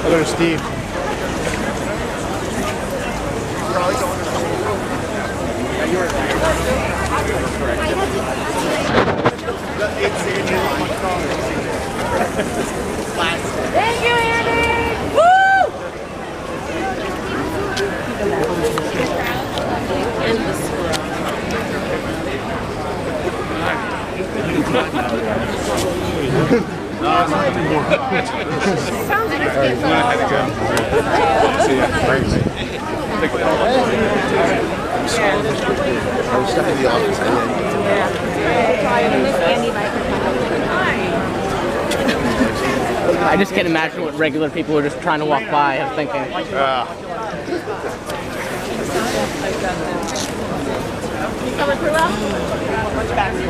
Hello, Steve. Thank you, Andy! Woo! And the squirrel. Sounds like it's getting I was stuck in the office. I just can't imagine what regular people are just trying to walk by are thinking. Coming through well? Much faster.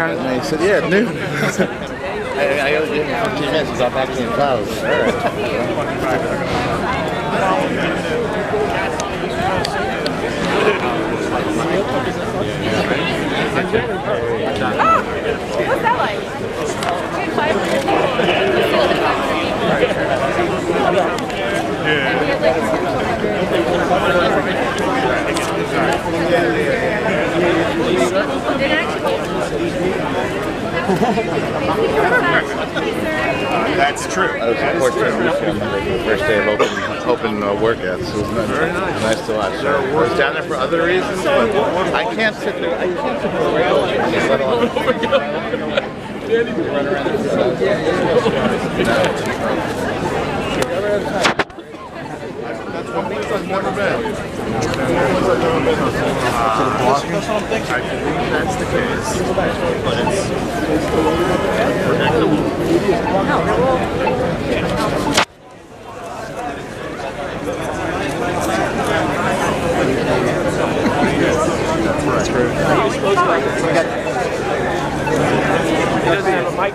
And they said, yeah, noon. I got to give him 15 minutes. He's up actually in clouds. All right. What's that like? That's true. I was fortunate to remember the first day of open workouts. It was nice to watch. I was down there for other reasons, but I can't sit there. I can't sit there regularly, let alone run around That's one place I've never been. I believe that's the case, but it's predictable. That's true. He doesn't have a mic.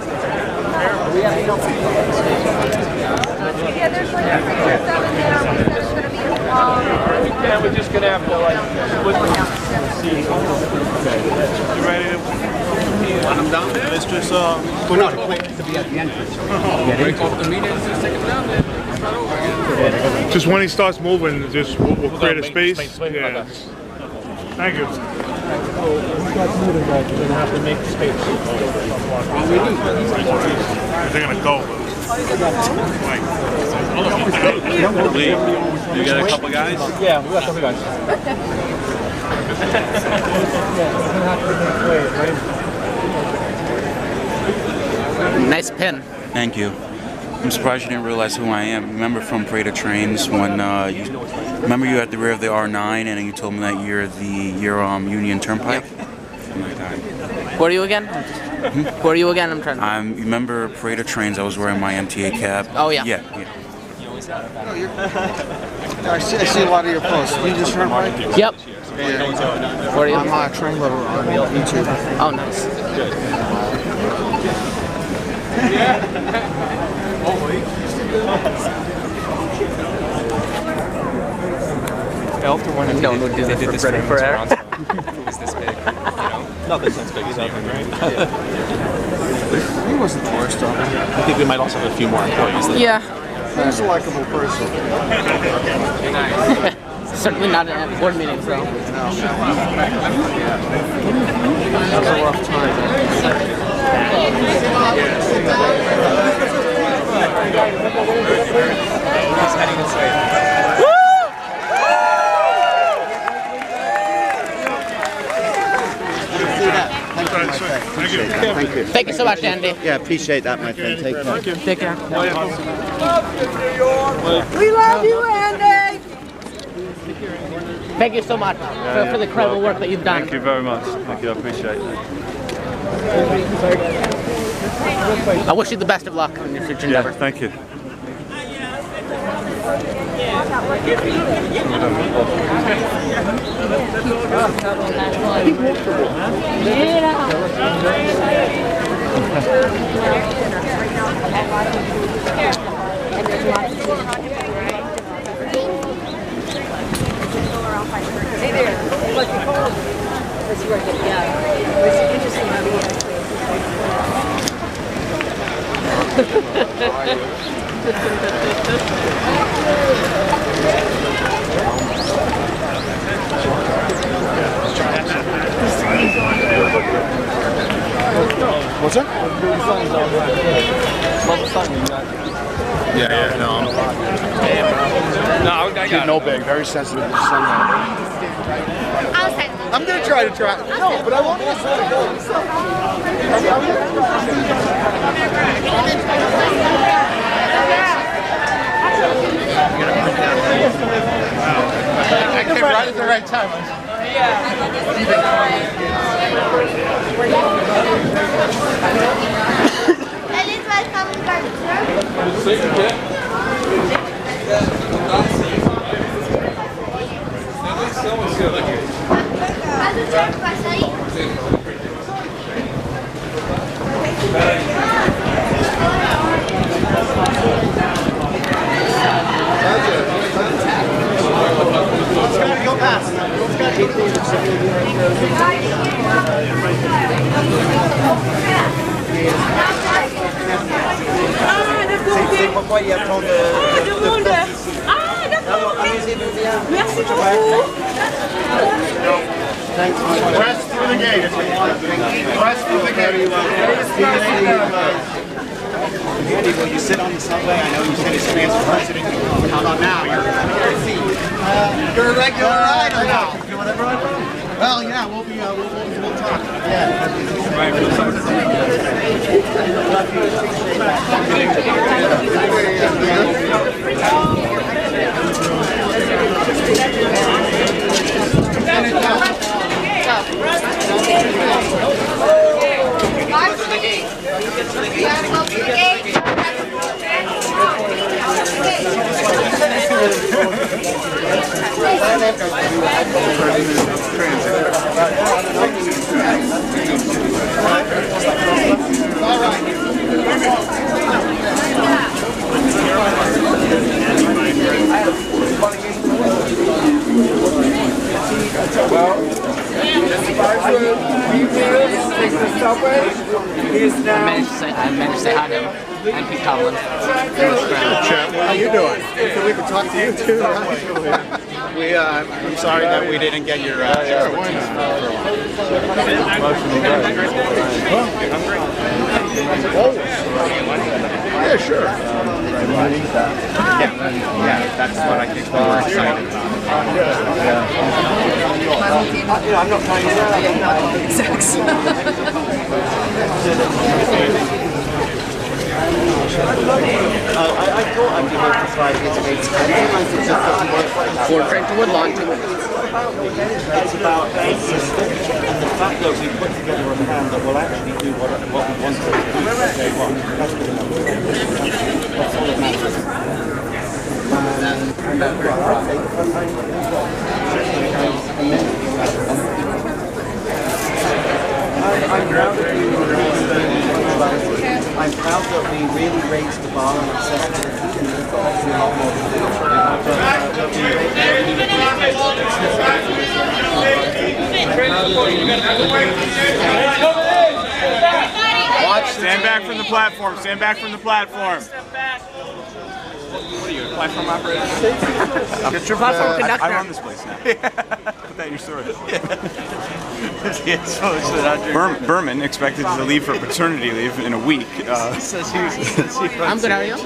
Yeah, there's like a 6 or 7 there. That's going to be long. Yeah, we're just gonna have to like you ready to want them down there? Mistress, Well, no, the plan is to be at the entrance. Break off the meeting and just take them down there. Start over again. Just when he starts moving, just we'll create a space. Yeah. Thank you. You're gonna have to make space. They're gonna go. Lee, you got a couple guys? Yeah, we got a couple guys. Nice pin. Thank you. I'm surprised you didn't realize who I am. Remember from Parade of Trains when remember you were at the rear of the R9 and you told me that you're the Union Turnpike? Yep. Who are you again? Who are you again? I'm trying to... You remember Parade of Trains? I was wearing my MTA cap. Oh, yeah. Yeah. I see a lot of your posts. You just turn right? Yep. Yeah. Who are you? I'm on a train level on YouTube. Oh, nice. Elf one. No one would do this for credit for air. It was this big. Nothing since big as ever, right? He wasn't the worst of it. I think we might also have a few more employees. Yeah. He's a likable person. Certainly not at board meetings, though. That was a rough time. He's heading this way. Thank you. Thank you so much, Andy. Yeah, appreciate that, my friend. Take care. Take care. We love you, Andy! Thank you so much for the incredible work that you've done. Thank you very much. Thank you. I appreciate it. I wish you the best of luck in your future endeavors. Thank you. Hey there. Look, you called. That's right. Yeah. It's interesting how he What's that? Yeah, no. No, I got it. No big, very sensitive to sunlight. I'm gonna try to No, but I want to I came right at the right time. C'est pourquoi il y a tant de... Ah, d'accord. Merci beaucoup. Press through the gate. Press through the gate. When you sit on the subway, I know you said it's transit. How about now? You're a regular rider now. Well, yeah, we'll talk. I managed to say hi to him and Pete Coughlin. How you doing? So we can talk to you too. I'm sorry that we didn't get your expertise. Yeah, sure. Yeah, that's what I think we're excited about. I'm not playing Sex. I thought I'd be here for 5 years ago. I realised it just doesn't work like that. Ford Frank to Woodlawn. It's about a system and the fact that we put together a plan that will actually do what we want to do from day one. That's good enough. That's all that matters. I'm proud that we really raised the bar on accessibility and we've got obviously a lot more to do. Stand back from the platform. Stand back from the platform. What are you, a platform operator? Get your platform conductor. I run this place now. Put that in your story. Berman expected to leave for paternity leave in a week. I'm good, how are you?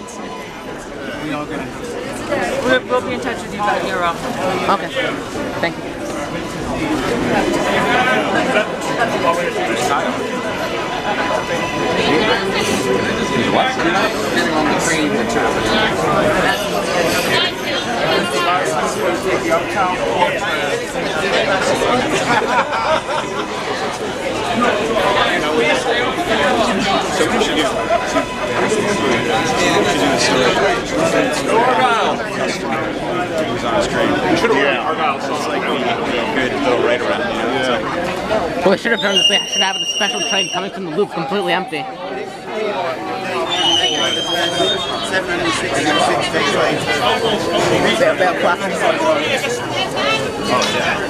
We'll be in touch with you about your Okay. Thank you. Getting on the train to So we should do. Go around. good little ride around, you know? So, What we should have done is we should have a special train coming from the loop completely empty. 766 trains. They're clocking. Oh, yeah.